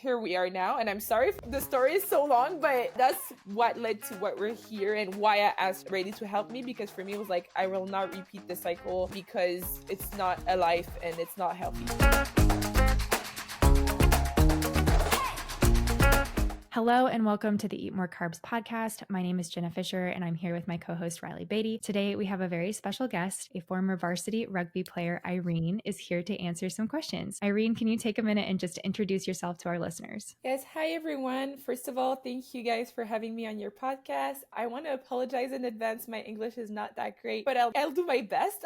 here we are now. And I'm sorry if the story is so long, but that's what led to what we're here and why I asked Reilly to help me, because for me, it was like, I will not repeat the cycle because it's not a life and it's not healthy. Hello and welcome to the Eat More Carbs podcast. My name is Jenna Fisher and I'm here with my co-host Reilly Beatty. Today we have a very special guest. A former varsity rugby player, Irene, is here to answer some questions. Irene, can you take a minute and just introduce yourself to our listeners? Yes, hi everyone. First of all, thank you guys for having me on your podcast. I want to apologize in advance. My English is not that great, but I'll do my best.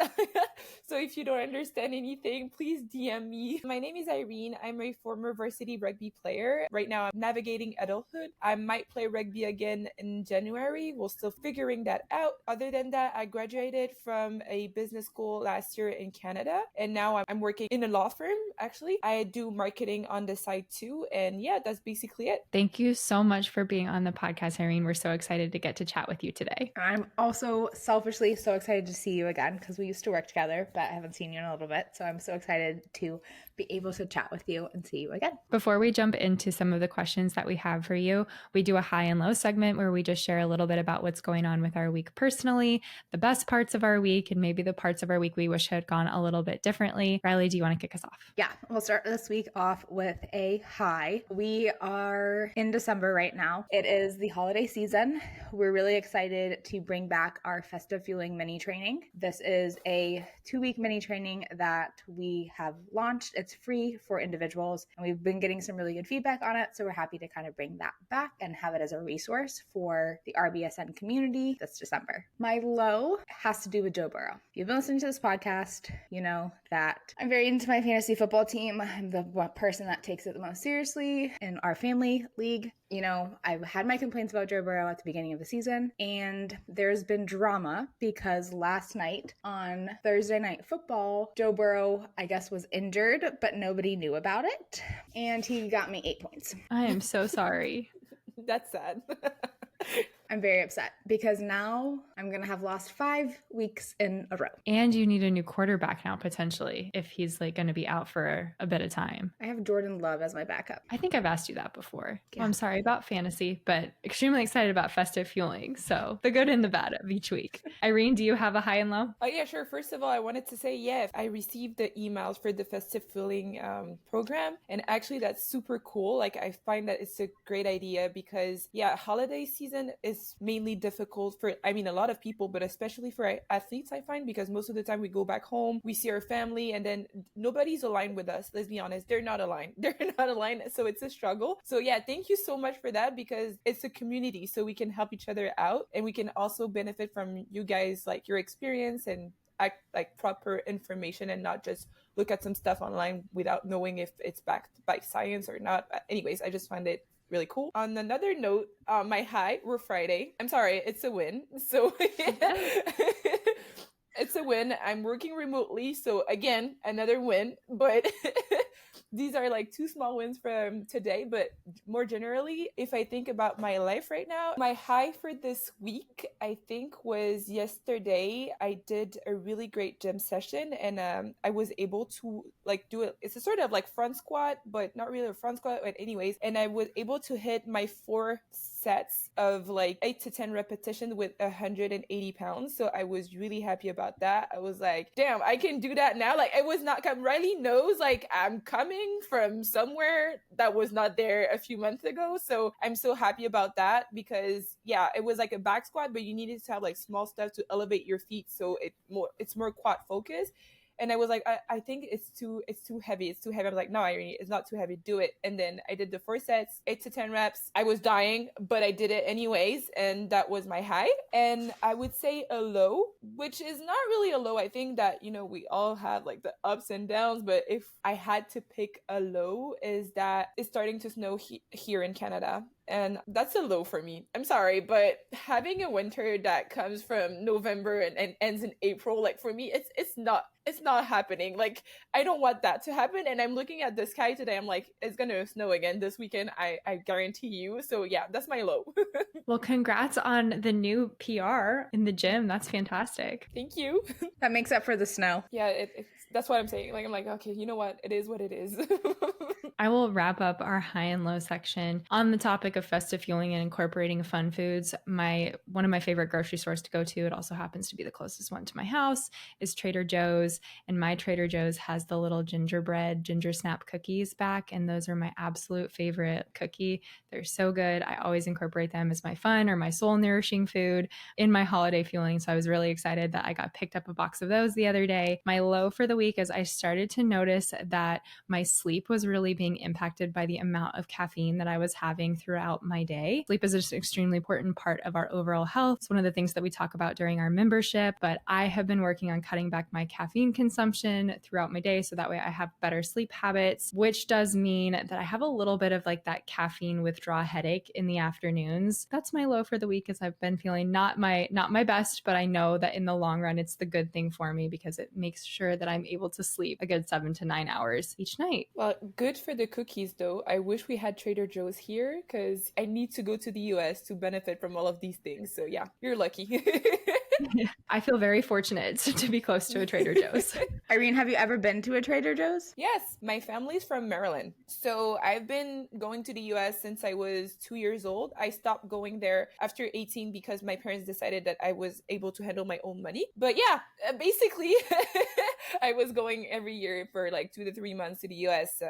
So if you don't understand anything, please DM me. My name is Irene. I'm a former varsity rugby player. Right now I'm navigating adulthood. I might play rugby again in January. We're still figuring that out. Other than that, I graduated from a business school last year in Canada, and now I'm working in a law firm, actually. I do marketing on the side too, and yeah, that's basically it. Thank you so much for being on the podcast, Irene. We're so excited to get to chat with you today. I'm also selfishly so excited to see you again because we used to work together, but I haven't seen you in a little bit. So I'm so excited to be able to chat with you and see you again. Before we jump into some of the questions that we have for you, we do a high and low segment where we just share a little bit about what's going on with our week personally, the best parts of our week, and maybe the parts of our week we wish had gone a little bit differently. Reilly, do you want to kick us off? Yeah, we'll start this week off with a high. We are in December right now. It is the holiday season. We're really excited to bring back our festive fueling mini training. This is a 2-week mini training that we have launched. It's free for individuals, and we've been getting some really good feedback on it. So we're happy to kind of bring that back and have it as a resource for the RBSN community this December. My low has to do with Joe Burrow. If you've been listening to this podcast, you know that I'm very into my fantasy football team. I'm the person that takes it the most seriously in our family league. You know, I've had my complaints about Joe Burrow at the beginning of the season, and there's been drama because last night on Thursday Night Football, Joe Burrow, I guess, was injured, but nobody knew about it, and he got me 8 points. I am so sorry. That's sad. I'm very upset because now I'm going to have lost 5 weeks in a row. And you need a new quarterback now, potentially, if he's like going to be out for a bit of time. I have Jordan Love as my backup. I think I've asked you that before. Yeah. I'm sorry about fantasy, but extremely excited about festive fueling. So the good and the bad of each week. Irene, do you have a high and low? Oh yeah, sure. First of all, I wanted to say, yeah, I received the emails for the festive fueling program, and actually that's super cool. Like, I find that it's a great idea because, yeah, holiday season is mainly difficult for, a lot of people, but especially for athletes, I find, because most of the time we go back home, we see our family, and then nobody's aligned with us. Let's be honest. They're not aligned. So it's a struggle. So yeah, thank you so much for that, because it's a community, so we can help each other out, and we can also benefit from you guys, like your experience, and act like proper information and not just look at some stuff online without knowing if it's backed by science or not. But anyways, I just find it really cool. On another note, my high were Friday. I'm sorry, it's a win. So it's a win. I'm working remotely, so again, another win. But these are like 2 small wins from today. But more generally, if I think about my life right now, my high for this week, I think, was yesterday. I did a really great gym session, and I was able to like do it. It's a sort of like front squat, but not really a front squat. But anyways, and I was able to hit my 4 sets of like 8 to 10 repetitions with 180 pounds. So I was really happy about that. I was like, damn, I can do that now. Like, it was not come. Reilly knows, like, I'm coming from somewhere that was not there a few months ago. So I'm so happy about that, because yeah, it was like a back squat, but you needed to have like small stuff to elevate your feet, so it's more quad focused. And I was like, I think it's too heavy. It's too heavy. I was like, no, Irene, it's not too heavy. Do it. And then I did the 4 sets, 8 to 10 reps. I was dying, but I did it anyways. And that was my high. And I would say a low, which is not really a low. I think that, we all have like the ups and downs. But if I had to pick a low, is that it's starting to snow here in Canada. And that's a low for me. I'm sorry, but having a winter that comes from November and ends in April, like, for me, it's not happening. Like, I don't want that to happen. And I'm looking at the sky today. I'm like, it's going to snow again this weekend. I guarantee you. So yeah, that's my low. Well, congrats on the new PR in the gym. That's fantastic. Thank you. That makes up for the snow. Yeah, That's what I'm saying. Like, I'm like, okay, you know what? It is what it is. I will wrap up our high and low section on the topic of festive fueling and incorporating fun foods. One of my favorite grocery stores to go to, it also happens to be the closest one to my house, is Trader Joe's. And my Trader Joe's has the little gingerbread ginger snap cookies back, and those are my absolute favorite cookie. They're so good. I always incorporate them as my fun or my soul nourishing food in my holiday fueling. So I was really excited that I got picked up a box of those the other day. My low for the week is I started to notice that my sleep was really being impacted by the amount of caffeine that I was having throughout my day. Sleep is an extremely important part of our overall health. It's one of the things that we talk about during our membership, but I have been working on cutting back my caffeine consumption throughout my day so that way I have better sleep habits, which does mean that I have a little bit of like that caffeine withdrawal headache in the afternoons. That's my low for the week, as I've been feeling not my best, but I know that in the long run it's the good thing for me because it makes sure that I'm able to sleep a good 7 to 9 hours each night. Well, good for the cookies though. I wish we had Trader Joe's here because I need to go to the US to benefit from all of these things. So yeah, you're lucky. I feel very fortunate to be close to a Trader Joe's. Irene, have you ever been to a Trader Joe's? Yes, my family's from Maryland. So I've been going to the US since I was 2 years old. I stopped going there after 18 because my parents decided that I was able to handle my own money. But yeah, basically, I was going every year for like 2 to 3 months to the US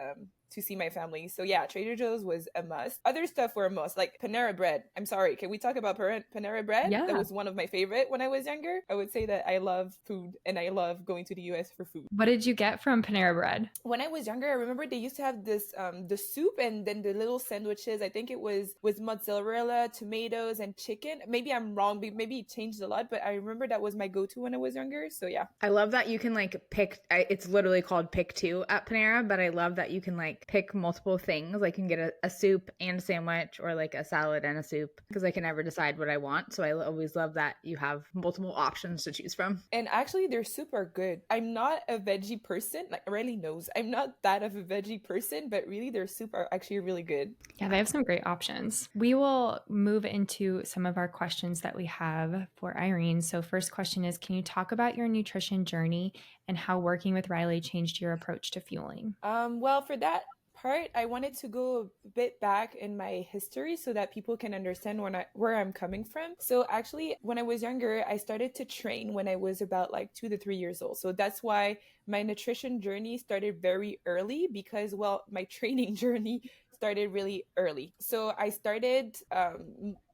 to see my family. So yeah, Trader Joe's was a must. Other stuff were a must, like Panera Bread. I'm sorry, can we talk about Panera Bread? Yeah. That was one of my favorite when I was younger. I would say that I love food and I love going to the US for food. What did you get from Panera Bread? When I was younger, I remember they used to have this the soup and then the little sandwiches. I think it was with mozzarella, tomatoes, and chicken. Maybe I'm wrong, maybe it changed a lot, but I remember that was my go-to when I was younger. So yeah. I love that you can like pick, it's literally called pick two at Panera, but I love that you can like pick multiple things. Like you can get a soup and a sandwich or like a salad and a soup because I can never decide what I want. So I always love that you have multiple options to choose from. And actually they're super good. I'm not a veggie person. Like Reilly knows I'm not that of a veggie person, but really their soup are actually really good. Yeah, they have some great options. We will move into some of our questions that we have for Irene. So first question is, can you talk about your nutrition journey and how working with Reilly changed your approach to fueling? Well, for that part, I wanted to go a bit back in my history so that people can understand where I'm coming from. So actually, when I was younger, I started to train when I was about like 2 to 3 years old. So that's why my nutrition journey started very early because, well, my training journey started really early. So I started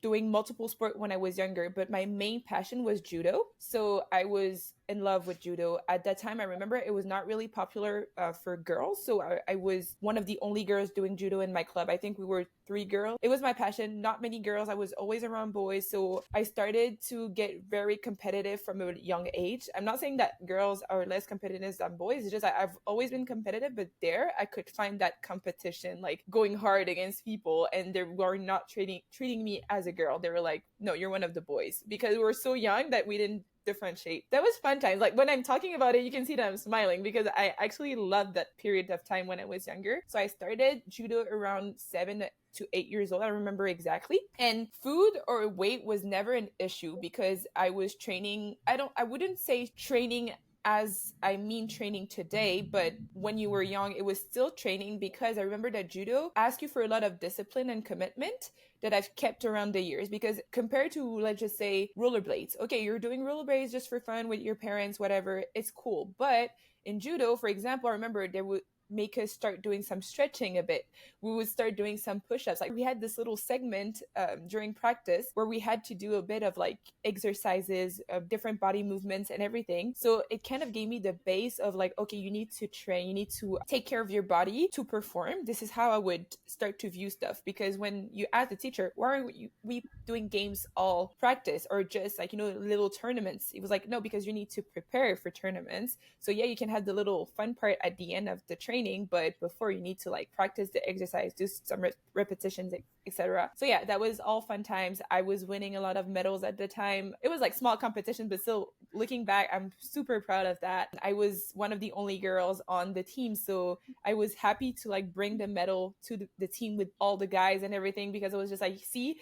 doing multiple sport when I was younger, but my main passion was judo. So I was in love with judo. At that time, I remember it was not really popular for girls. So I was one of the only girls doing judo in my club. I think we were 3 girls. It was my passion, not many girls. I was always around boys. So I started to get very competitive from a young age. I'm not saying that girls are less competitive than boys. It's just I've always been competitive, but there I could find that competition, like going hard against people, and they were not treating me as a girl. They were like, no, you're one of the boys, because we were so young that we didn't differentiate. That was fun times. Like when I'm talking about it, you can see that I'm smiling because I actually loved that period of time when I was younger. So I started judo around 7 to 8 years old. I remember exactly. And food or weight was never an issue because I was training. I wouldn't say training as I mean training today, but when you were young, it was still training because I remember that judo asked you for a lot of discipline and commitment that I've kept around the years. Because compared to, let's just say, rollerblades, okay, you're doing rollerblades just for fun with your parents, whatever, it's cool. But in judo, for example, I remember they would make us start doing some stretching a bit. We would start doing some push-ups. Like we had this little segment during practice where we had to do a bit of like exercises, different body movements and everything. So it kind of gave me the base of like, okay, you need to train, you need to take care of your body to perform. This is how I would start to view stuff. Because when you ask the teacher, why are we doing games all practice or just like, little tournaments? It was like, no, because you need to prepare for tournaments. So yeah, you can have the little fun part at the end of the training, but before you need to like practice the exercise, do some repetitions, etc. So yeah, that was all fun times. I was winning a lot of medals at the time. It was like small competition, but still looking back, I'm super proud of that. I was one of the only girls on the team, so I was happy to like bring the medal to the team with all the guys and everything, because it was just like, see,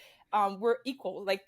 we're equal. Like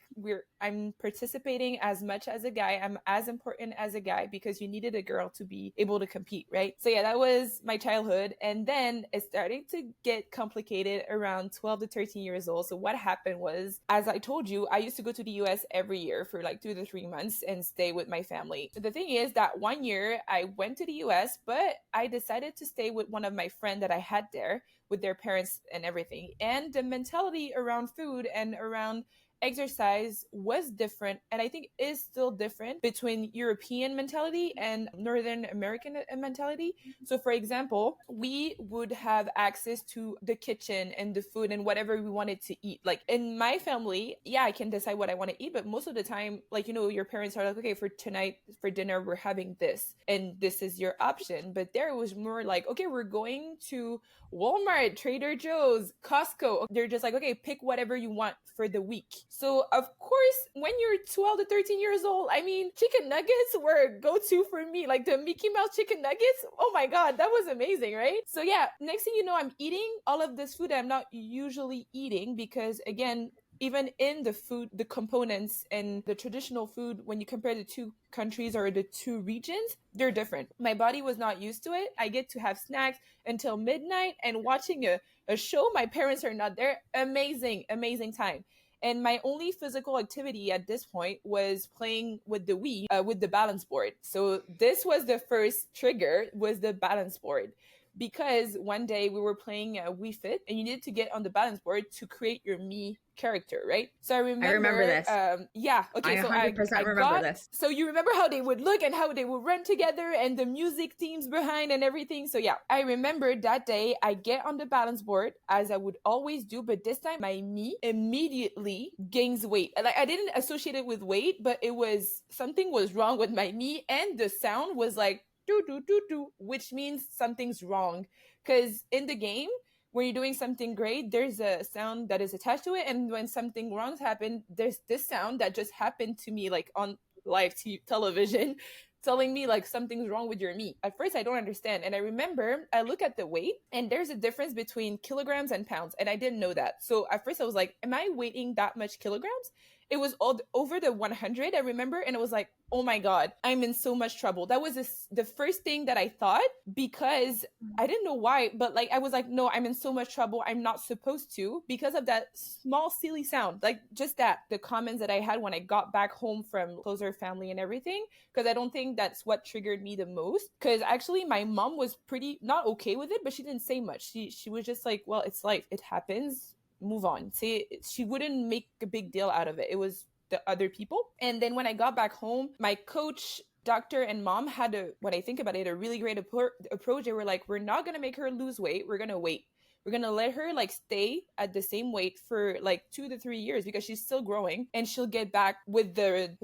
I'm participating as much as a guy. I'm as important as a guy, because you needed a girl to be able to compete, right? So yeah, that was my childhood. And then it started to get complicated around 12 to 13 years old. So what happened was, as I told you, I used to go to the US every year for like 2 to 3 months and stay with my family. The thing is that one year I went to the US, but I decided to stay with one of my friends that I had there, with their parents and everything. And the mentality around food and around exercise was different, and I think is still different between European mentality and Northern American mentality. So for example, we would have access to the kitchen and the food and whatever we wanted to eat. Like in my family, yeah, I can decide what I want to eat, but most of the time, like, you know, your parents are like, okay, for tonight for dinner we're having this and this is your option. But there it was more like, okay, we're going to Walmart, Trader Joe's, Costco. They're just like, okay, pick whatever you want for the week. So of course, when you're 12 to 13 years old, I mean, chicken nuggets were a go-to for me. Like the Mickey Mouse chicken nuggets. Oh my God, that was amazing, right? So yeah, next thing you know, I'm eating all of this food I'm not usually eating, because again, even in the food, the components and the traditional food, when you compare the two countries or the two regions, they're different. My body was not used to it. I get to have snacks until midnight and watching a show. My parents are not there. Amazing, amazing time. And my only physical activity at this point was playing with the Wii, with the balance board. So this was the first trigger, was the balance board. Because one day we were playing Wii Fit, and you needed to get on the balance board to create your me character, right? So I remember this. Yeah. Okay. I so 100% I remember this. So you remember how they would look and how they would run together and the music themes behind and everything. So yeah, I remember that day I get on the balance board as I would always do, but this time my me immediately gains weight. Like I didn't associate it with weight, but it was something was wrong with my me, and the sound was like do do do do, which means something's wrong. Because in the game, when you're doing something great, there's a sound that is attached to it, and when something wrong happens, there's this sound that just happened to me, like on live television, telling me like something's wrong with your meat. At first I don't understand, and I remember I look at the weight and there's a difference between kilograms and pounds, and I didn't know that. So at first I was like, am I weighing that much kilograms? It was all over the 100, I remember, and it was like, oh my God, I'm in so much trouble. That was the first thing that I thought, because I didn't know why, but like I was like, no, I'm in so much trouble. I'm not supposed to, because of that small silly sound. Like just that, the comments that I had when I got back home from closer family and everything, because I don't think that's what triggered me the most. Because actually my mom was pretty not okay with it, but she didn't say much. She was just like, well, it's life, it happens, move on. Say, she wouldn't make a big deal out of it. It was the other people. And then when I got back home, my coach, doctor, and mom had when I think about it, a really great approach. They were like, we're not going to make her lose weight. We're going to wait. We're going to let her like stay at the same weight for like 2 to 3 years, because she's still growing, and she'll get back with the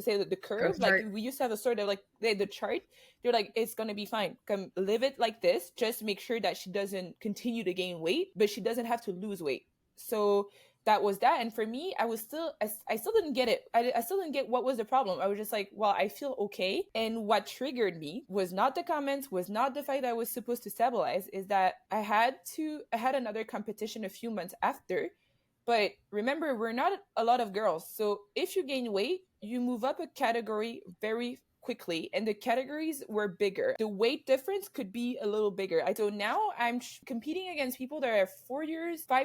curve. Like we used to have a sort of like the chart. They're like, it's going to be fine. Come live it like this. Just make sure that she doesn't continue to gain weight, but she doesn't have to lose weight. So that was that. And for me, I still didn't get it. I still didn't get what was the problem. I was just like, well, I feel okay. And what triggered me was not the comments, was not the fact that I was supposed to stabilize, is that I had another competition a few months after. But remember, we're not a lot of girls. So if you gain weight, you move up a category very quickly, and the categories were bigger. The weight difference could be a little bigger. So now I'm competing against people that are 5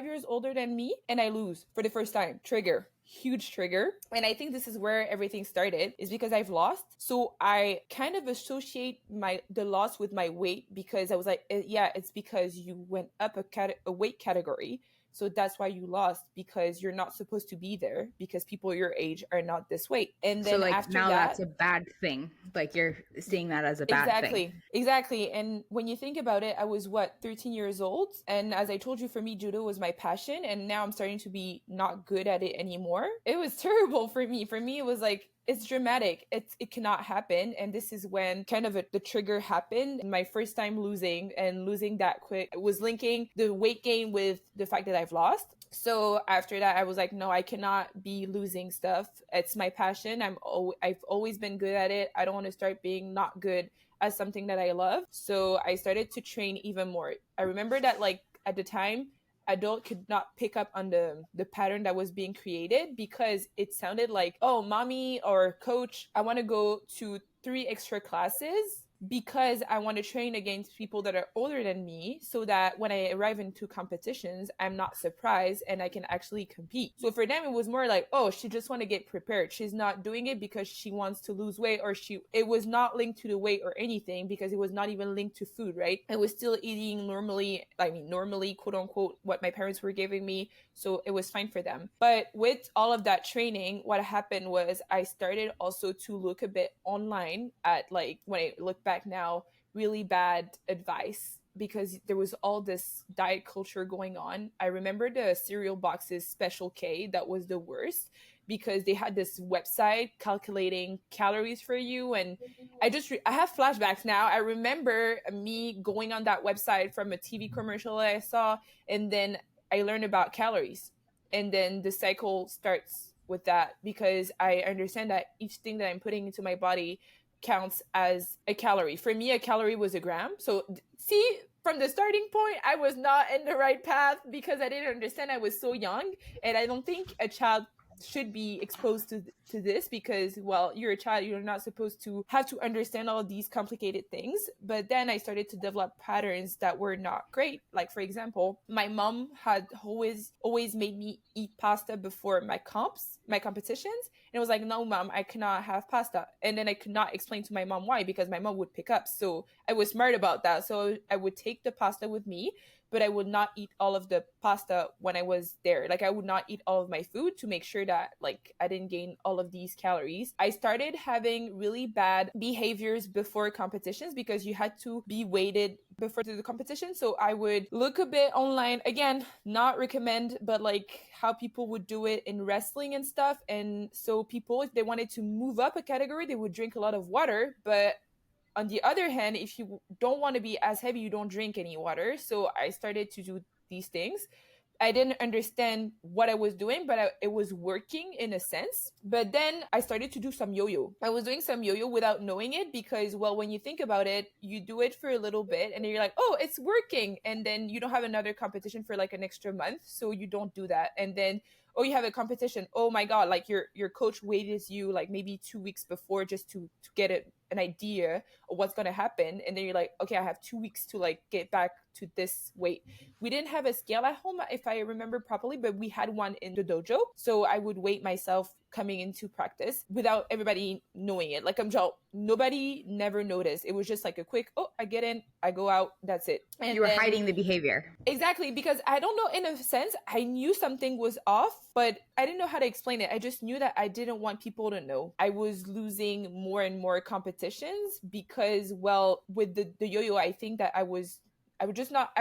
years older than me, and I lose for the first time. Trigger. Huge trigger. And I think this is where everything started, is because I've lost. So I kind of associate the loss with my weight, because I was like, yeah, it's because you went up a weight category. So that's why you lost, because you're not supposed to be there, because people your age are not this weight. And then so like after now that's a bad thing. Like you're seeing that as a bad thing. Exactly. And when you think about it, I was 13 years old. And as I told you, for me, judo was my passion. And now I'm starting to be not good at it anymore. It was terrible for me. For me, it was like, it's dramatic. It cannot happen. And this is when kind of the trigger happened. My first time losing that quick, it was linking the weight gain with the fact that I've lost. So after that, I was like, no, I cannot be losing stuff. It's my passion. I've always been good at it. I don't want to start being not good as something that I love. So I started to train even more. I remember that like at the time, adult could not pick up on the pattern that was being created, because it sounded like, oh, mommy or coach, I want to go to 3 extra classes because I want to train against people that are older than me, so that when I arrive into competitions, I'm not surprised and I can actually compete. So for them, it was more like, oh, she just want to get prepared. She's not doing it because she wants to lose weight, or it was not linked to the weight or anything, because it was not even linked to food, right? I was still eating normally, quote unquote, what my parents were giving me. So it was fine for them. But with all of that training, what happened was I started also to look a bit online at, like, when I look back now, really bad advice, because there was all this diet culture going on. I remember the cereal boxes Special K, that was the worst, because they had this website calculating calories for you. And I have flashbacks now. I remember me going on that website from a TV commercial that I saw, and then I learned about calories. And then the cycle starts with that, because I understand that each thing that I'm putting into my body counts as a calorie. For me, a calorie was a gram. So see, from the starting point, I was not in the right path, because I didn't understand. I was so young, and I don't think a child should be exposed to this, because, well, you're a child, you're not supposed to have to understand all these complicated things. But then I started to develop patterns that were not great. Like, for example, my mom had always made me eat pasta before my competitions. And I was like, no, mom, I cannot have pasta. And then I could not explain to my mom why, because my mom would pick up. So I was smart about that. So I would take the pasta with me, but I would not eat all of the pasta when I was there. Like, I would not eat all of my food to make sure that, like, I didn't gain all of these calories. I started having really bad behaviors before competitions, because you had to be weighted before the competition. So I would look a bit online, again, not recommend, but like how people would do it in wrestling and stuff. And so people, if they wanted to move up a category, they would drink a lot of water. But on the other hand, if you don't want to be as heavy, you don't drink any water. So I started to do these things. I didn't understand what I was doing, but it was working in a sense. But then I started to do some yo-yo. I was doing some yo-yo without knowing it, because, well, when you think about it, you do it for a little bit and then you're like, oh, it's working. And then you don't have another competition for like an extra month. So you don't do that. And then, oh, you have a competition. Oh my God, like your coach weights you like maybe 2 weeks before, just to get an idea of what's going to happen. And then you're like, okay, I have 2 weeks to like get back to this weight. We didn't have a scale at home, if I remember properly, but we had one in the dojo. So I would weigh myself coming into practice without everybody knowing it. Like, nobody never noticed. It was just like a quick, oh, I get in, I go out, that's it. And you were hiding the behavior. Exactly, because I don't know, in a sense, I knew something was off, but I didn't know how to explain it. I just knew that I didn't want people to know. I was losing more and more competitions because, well, with the yo-yo, I think that I was just not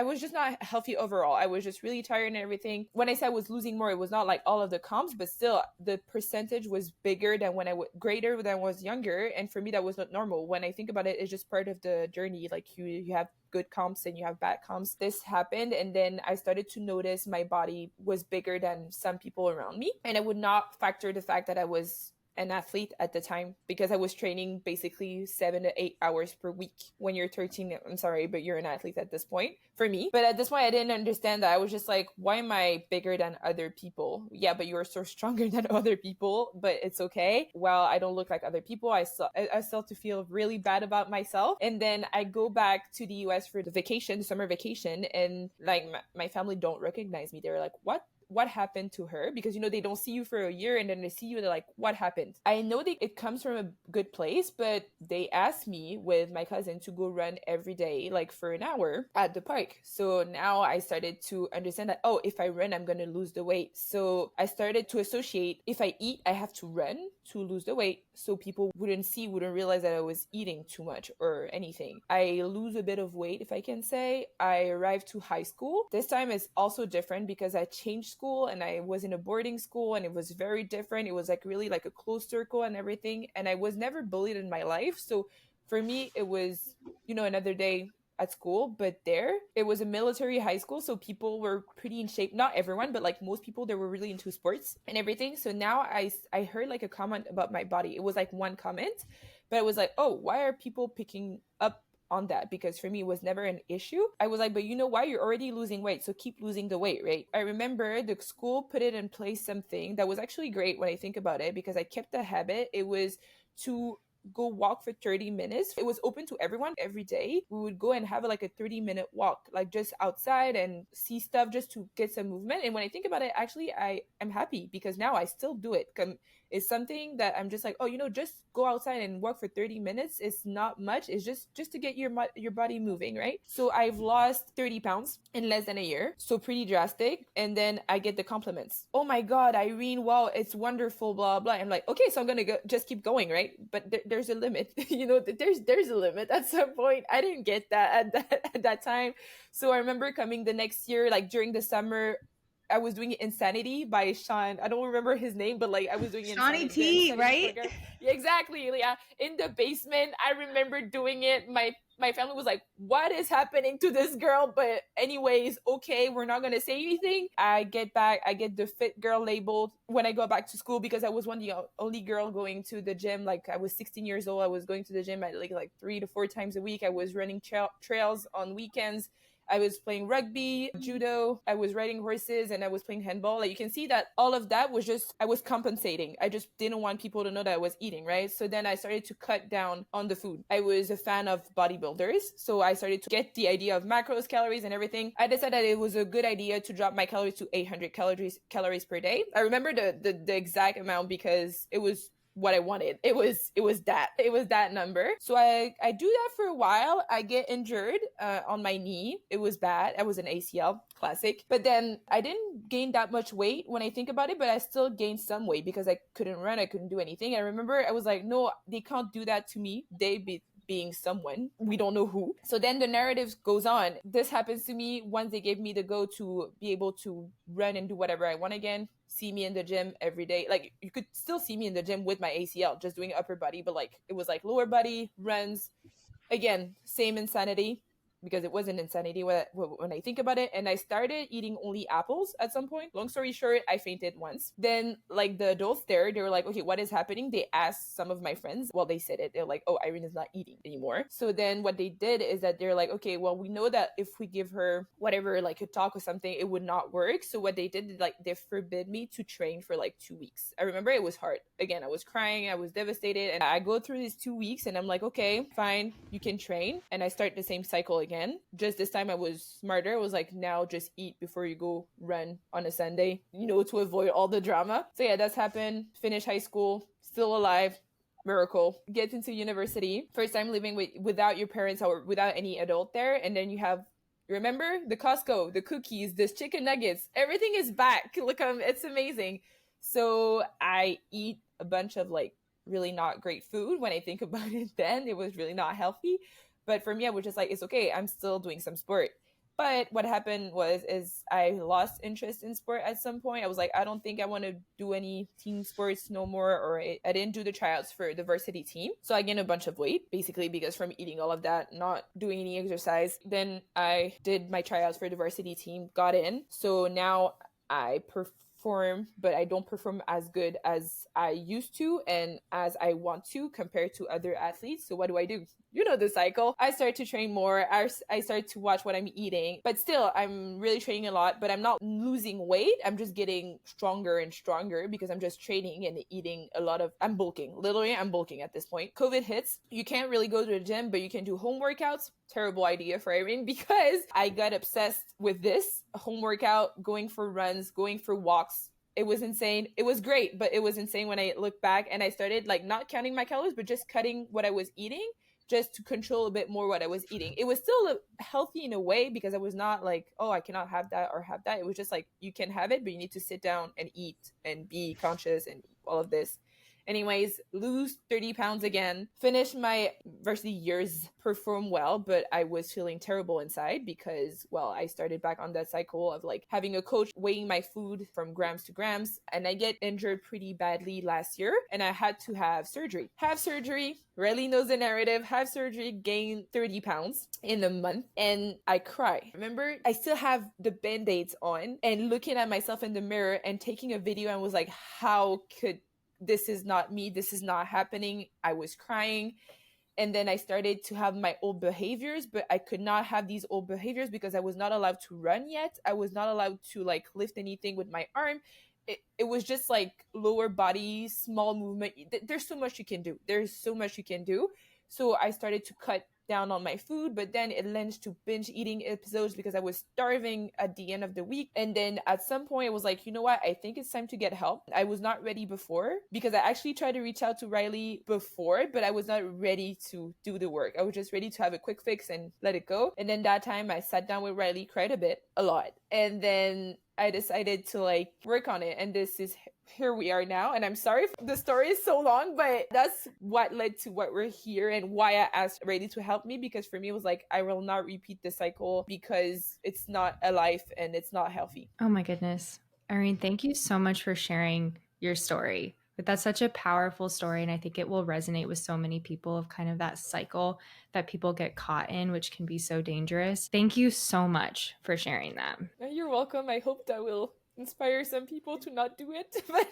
healthy overall. I was just really tired and everything. When I said I was losing more, it was not like all of the comps, but still the percentage was bigger than greater than I was younger. And for me, that was not normal. When I think about it, it's just part of the journey. Like, you have good comps and you have bad comps. This happened, and then I started to notice my body was bigger than some people around me. And I would not factor the fact that I was an athlete at the time, because I was training basically 7 to 8 hours per week. When you're 13, I'm sorry, but you're an athlete at this point for me. But at this point, I didn't understand that. I was just like, why am I bigger than other people? Yeah, but you're so stronger than other people, but it's okay. Well, I don't look like other people. I start to feel really bad about myself. And then I go back to the US for the summer vacation, and like my family don't recognize me. They're like, what happened to her? Because, they don't see you for a year, and then they see you, they're like, what happened? I know that it comes from a good place, but they asked me with my cousin to go run every day, like for an hour at the park. So now I started to understand that, oh, if I run, I'm going to lose the weight. So I started to associate, if I eat, I have to run to lose the weight. So people wouldn't realize that I was eating too much or anything. I lose a bit of weight, if I can say. I arrived to high school. This time is also different because I changed school and I was in a boarding school, and it was very different. It was like really like a closed circle and everything. And I was never bullied in my life. So for me, it was, another day at school. But there, it was a military high school. So people were pretty in shape. Not everyone, but like most people, they were really into sports and everything. So now I heard like a comment about my body. It was like one comment, but it was like, oh, why are people picking up on that? Because for me, it was never an issue. I was like, but you know why? You're already losing weight, so keep losing the weight, right? I remember the school put it in place something that was actually great when I think about it, because I kept the habit. It was to go walk for 30 minutes. It was open to everyone every day. We would go and have like a 30-minute walk, like just outside and see stuff, just to get some movement. And when I think about it, actually, I am happy because now I still do it. It's something that I'm just like, oh, just go outside and walk for 30 minutes. It's not much. It's just to get your body moving, right? So I've lost 30 pounds in less than a year. So pretty drastic. And then I get the compliments. Oh my God, Irene, wow, it's wonderful, blah, blah. I'm like, okay, so I'm going to just keep going, right? But there's a limit, there's a limit at some point. I didn't get that at that time. So I remember coming the next year, like during the summer, I was doing Insanity by Sean. I don't remember his name, but like I was doing Shawnee Insanity, T, right? Yeah, exactly. Yeah, in the basement. I remember doing it. My family was like, "What is happening to this girl?" But anyways, okay, we're not gonna say anything. I get back. I get the fit girl labeled when I go back to school, because I was the only girl going to the gym. Like I was 16 years old. I was going to the gym at like 3 to 4 times a week. I was running trails on weekends. I was playing rugby, judo, I was riding horses, and I was playing handball. Like you can see that all of that was just, I was compensating. I just didn't want people to know that I was eating, right? So then I started to cut down on the food. I was a fan of bodybuilders, so I started to get the idea of macros, calories, and everything. I decided that it was a good idea to drop my calories to 800 calories per day. I remember the exact amount because it was what I wanted. It was that number. So I do that for a while. I get injured on my knee. It was bad. I was an ACL, classic. But then I didn't gain that much weight when I think about it, but I still gained some weight because I couldn't run. I couldn't do anything. I remember I was like, no, they can't do that to me. Being someone, we don't know who. So then the narrative goes on. This happens to me once they gave me the go to be able to run and do whatever I want again. See me in the gym every day. Like you could still see me in the gym with my ACL, just doing upper body, but like it was like lower body, runs. Again, same insanity, because it wasn't insanity when I think about it. And I started eating only apples at some point. Long story short, I fainted once. Then like the adults there, they were like, okay, what is happening? They asked some of my friends. Well, they said it. They're like, oh, Irene is not eating anymore. So then what they did is that they're like, okay, well, we know that if we give her whatever, like a talk or something, it would not work. So what they did is like they forbid me to train for like 2 weeks. I remember it was hard. Again, I was crying. I was devastated. And I go through these 2 weeks and I'm like, okay, fine, you can train. And I start the same cycle again. Just this time I was smarter. I was like, now just eat before you go run on a Sunday, to avoid all the drama. So yeah, that's happened. Finish high school, still alive. Miracle. Get into university. First time living without your parents or without any adult there. And then you have, remember the Costco, the cookies, the chicken nuggets, everything is back. Look, it's amazing. So I eat a bunch of like really not great food. When I think about it, then it was really not healthy. But for me, I was just like, it's okay. I'm still doing some sport. But what happened is I lost interest in sport at some point. I was like, I don't think I want to do any team sports no more. Or I didn't do the tryouts for the varsity team. So I gained a bunch of weight, basically, because from eating all of that, not doing any exercise. Then I did my tryouts for the varsity team, got in. So now I perform, but I don't perform as good as I used to and as I want to compared to other athletes. So what do? You know the cycle. I start to train more. I start to watch what I'm eating, but still I'm really training a lot, but I'm not losing weight. I'm just getting stronger and stronger because I'm just training and eating a lot of, I'm bulking. Literally, I'm bulking at this point. COVID hits. You can't really go to the gym, but you can do home workouts. Terrible idea for Irene because I got obsessed with this home workout, going for runs, going for walks. It was insane. It was great, but it was insane when I look back and I started like not counting my calories, but just cutting what I was eating, just to control a bit more what I was eating. It was still healthy in a way because I was not like, oh, I cannot have that or have that. It was just like, you can have it, but you need to sit down and eat and be conscious and all of this. Anyways, lose 30 pounds again, finish my varsity years, perform well, but I was feeling terrible inside because, well, I started back on that cycle of like having a coach weighing my food from grams to grams, and I get injured pretty badly last year, and I had to have surgery. Reilly knows the narrative, have surgery, gain 30 pounds in a month, and I cry. Remember, I still have the band-aids on and looking at myself in the mirror and taking a video and was like, how could this is not me, this is not happening. I was crying. And then I started to have my old behaviors, but I could not have these old behaviors because I was not allowed to run yet. I was not allowed to like lift anything with my arm. It was just like lower body, small movement. There's so much you can do. So I started to cut down on my food, but then it led to binge eating episodes because I was starving at the end of the week. And then at some point it was like, you know what, I think it's time to get help. I was not ready before because I actually tried to reach out to Reilly before, but I was not ready to do the work. I was just ready to have a quick fix and let it go. And then that time I sat down with Reilly, cried a lot. And then I decided to like work on it, and here we are now. And I'm sorry the story is so long, but that's what led to what we're here and why I asked Reilly to help me, because for me it was like, I will not repeat the cycle because it's not a life and it's not healthy. Oh my goodness. Irene, thank you so much for sharing your story. But that's such a powerful story, and I think it will resonate with so many people of kind of that cycle that people get caught in, which can be so dangerous. Thank you so much for sharing that. You're welcome. I hope that will inspire some people to not do it. But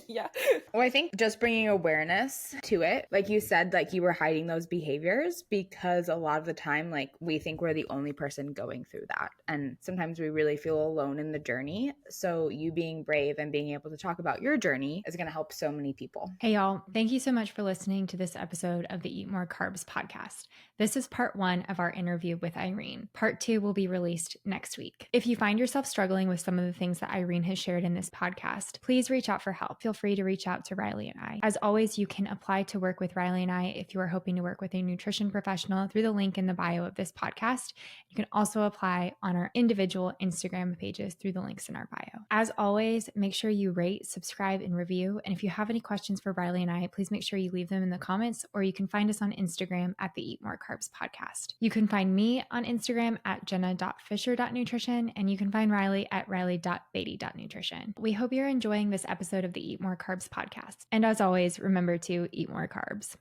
yeah. Well, I think just bringing awareness to it, like you said, like you were hiding those behaviors because a lot of the time, like we think we're the only person going through that. And sometimes we really feel alone in the journey. So you being brave and being able to talk about your journey is going to help so many people. Hey, y'all. Thank you so much for listening to this episode of the Eat More Carbs podcast. This is part 1 of our interview with Irene. Part 2 will be released next week. If you find yourself struggling with some of the things that Irene has shared in this podcast, please reach out for help. Feel free to reach out to Reilly and I. As always, you can apply to work with Reilly and I if you are hoping to work with a nutrition professional through the link in the bio of this podcast. You can also apply on our individual Instagram pages through the links in our bio. As always, make sure you rate, subscribe, and review. And if you have any questions for Reilly and I, please make sure you leave them in the comments, or you can find us on Instagram at the Eat More Carbs podcast. You can find me on Instagram at jenna.fisher.nutrition, and you can find Reilly at reilly.beatty.nutrition. We hope you're enjoying this episode of the Eat More Carbs podcast. And as always, remember to eat more carbs.